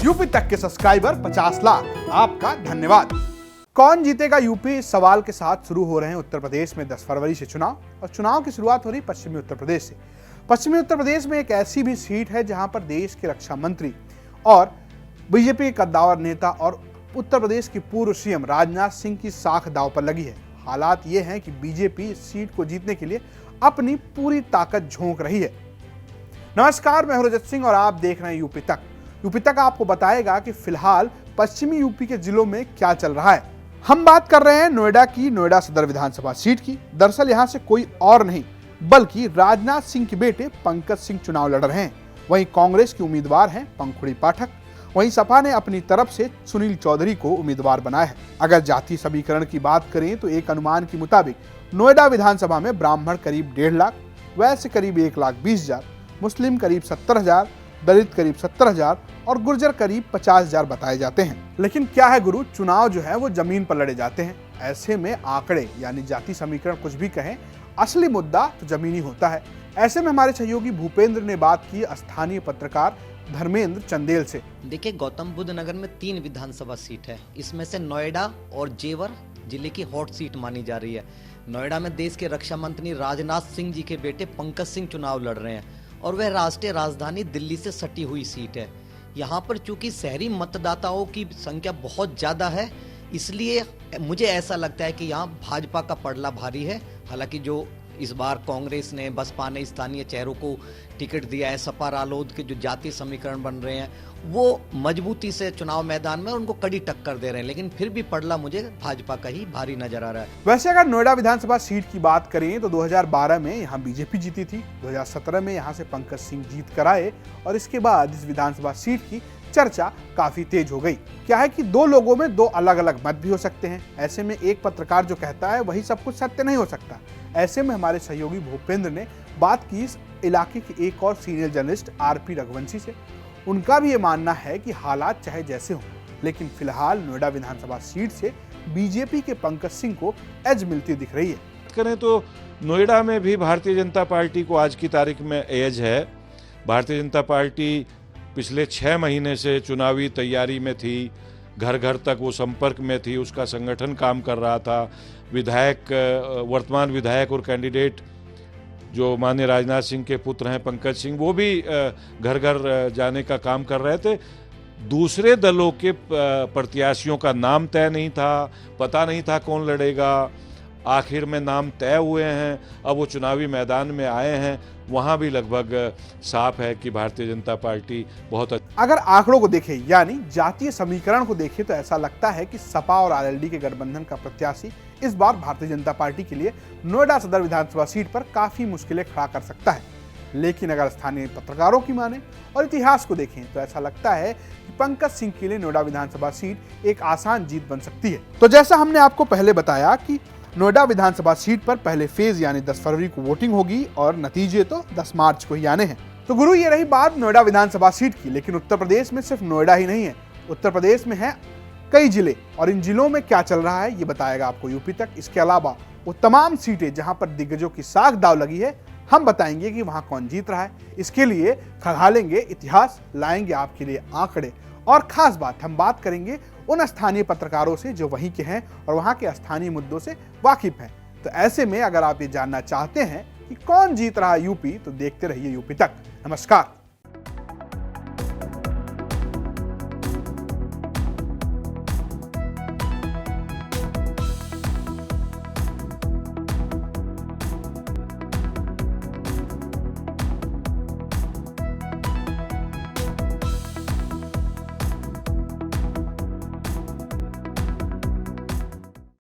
UP तक के subscriber 50 lakh, आपका धन्यवाद। कौन जीतेगा यूपी, इस सवाल के साथ शुरू हो रहे हैं उत्तर प्रदेश में 10 फरवरी से चुनाव। और चुनाव की शुरुआत हो रही पश्चिमी उत्तर प्रदेश से। पश्चिमी उत्तर प्रदेश में एक ऐसी भी सीट है जहां पर देश के रक्षा मंत्री और बीजेपी के कद्दावर नेता और उत्तर प्रदेश के पूर्व सीएम राजनाथ सिंह की साख दांव पर लगी है। हालात ये हैं कि बीजेपी इस सीट को जीतने के लिए अपनी पूरी ताकत झोंक रही है। नमस्कार, मैं हूं रजत सिंह और आप देख रहे हैं यूपी तक। यूपी तक आपको बताएगा कि फिलहाल पश्चिमी यूपी के जिलों में क्या चल रहा है। हम बात कर रहे हैं नोएडा की, नोएडा सदर विधानसभा सीट की। दरअसल यहां से कोई और नहीं बल्कि राजनाथ सिंह के बेटे पंकज सिंह चुनाव लड़ रहे हैं। वहीं कांग्रेस के उम्मीदवार हैं पंखुड़ी पाठक। वहीं सपा ने अपनी तरफ से सुनील चौधरी को उम्मीदवार बनाया है। अगर जाति समीकरण की बात करें तो एक अनुमान के मुताबिक नोएडा विधानसभा में ब्राह्मण करीब 1.5 लाख, वैश्य करीब 1,20,000, मुस्लिम करीब 70,000, दलित करीब 70,000 और गुर्जर करीब 50,000 बताए जाते हैं। लेकिन क्या है गुरु, चुनाव जो है वो जमीन पर लड़े जाते हैं। ऐसे में आंकड़े यानी जाति समीकरण कुछ भी कहें, असली मुद्दा तो जमीनी होता है। ऐसे में हमारे सहयोगी भूपेंद्र ने बात की स्थानीय पत्रकार धर्मेंद्र चंदेल से। देखिए, गौतम बुद्ध नगर में 3 विधानसभा सीट है। इसमें से नोएडा और जेवर जिले की हॉट सीट मानी जा रही है। नोएडा में देश के रक्षा मंत्री राजनाथ सिंह जी के बेटे पंकज सिंह चुनाव लड़ रहे हैं और वह राष्ट्रीय राजधानी दिल्ली से सटी हुई सीट है। यहाँ पर चूंकि शहरी मतदाताओं की संख्या बहुत ज़्यादा है, इसलिए मुझे ऐसा लगता है कि यहाँ भाजपा का पड़ला भारी है। हालांकि जो इस बार कांग्रेस ने, बसपा ने स्थानीय चेहरों को टिकट दिया है, सपा रालोद के जो जातीय समीकरण बन रहे हैं वो मजबूती से चुनाव मैदान में उनको कड़ी टक्कर दे रहे हैं, लेकिन फिर भी पड़ला मुझे भाजपा का ही भारी नजर आ रहा है। वैसे अगर नोएडा विधानसभा सीट की बात करें तो 2012 में यहाँ बीजेपी जीती थी, 2017 में यहाँ से पंकज सिंह जीत कर आए और इसके बाद इस विधानसभा सीट की चर्चा काफी तेज हो गई। क्या है कि 2 लोगों में 2 अलग अलग मत भी हो सकते हैं। ऐसे में एक पत्रकार जो कहता है वही सब कुछ सत्य नहीं हो सकता। ऐसे में हमारे सहयोगी भूपेंद्र ने बात की इस इलाके के एक और सीनियर जर्नलिस्ट आरपी रघुवंशी से। उनका भी ये मानना है कि हालात चाहे जैसे हों, लेकिन फिलहाल नोएडा विधानसभा सीट से बीजेपी के पंकज सिंह को एज मिलती दिख रही है। करें तो नोएडा में भी भारतीय जनता पार्टी को आज की तारीख में एज है। भारतीय जनता पार्टी पिछले 6 महीने से चुनावी तैयारी में थी, घर घर तक वो संपर्क में थी, उसका संगठन काम कर रहा था। विधायक, वर्तमान विधायक और कैंडिडेट जो माननीय राजनाथ सिंह के पुत्र हैं पंकज सिंह, वो भी घर घर जाने का काम कर रहे थे। दूसरे दलों के प्रत्याशियों का नाम तय नहीं था, पता नहीं था कौन लड़ेगा। आखिर में नाम तय हुए हैं, अब वो चुनावी मैदान में आए हैं, वहाँ भी लगभग साफ है कि भारतीय जनता पार्टी बहुत अगर आंकड़ों को देखें यानी जातीय समीकरण को देखें तो ऐसा लगता है कि सपा और आरएलडी के गठबंधन का प्रत्याशी इस बार भारतीय जनता पार्टी के लिए नोएडा सदर विधानसभा सीट पर काफी मुश्किलें खड़ा कर सकता है। लेकिन अगर स्थानीय पत्रकारों की माने और इतिहास को देखें तो ऐसा लगता है कि पंकज सिंह के लिए नोएडा विधानसभा सीट एक आसान जीत बन सकती है। तो जैसा हमने आपको पहले बताया कि नोएडा विधानसभा सीट पर पहले फेज यानी 10 फरवरी को वोटिंग होगी और नतीजे तो 10 मार्च को ही आने हैं। तो गुरु, ये रही बात नोएडा विधानसभा सीट की। लेकिन उत्तर प्रदेश में सिर्फ नोएडा ही नहीं है, उत्तर प्रदेश में है कई जिले और इन जिलों में क्या चल रहा है ये बताएगा आपको यूपी तक। इसके अलावा वो तमाम सीटें जहां पर दिग्गजों की साख दाव लगी है, हम बताएंगे कि वहां कौन जीत रहा है। इसके लिए खंगालेंगे इतिहास, लाएंगे आपके लिए आंकड़े और खास बात हम बात करेंगे उन स्थानीय पत्रकारों से जो वहीं के हैं और वहां के स्थानीय मुद्दों से वाकिफ हैं। तो ऐसे में अगर आप ये जानना चाहते हैं कि कौन जीत रहा है यूपी, तो देखते रहिए यूपी तक। नमस्कार।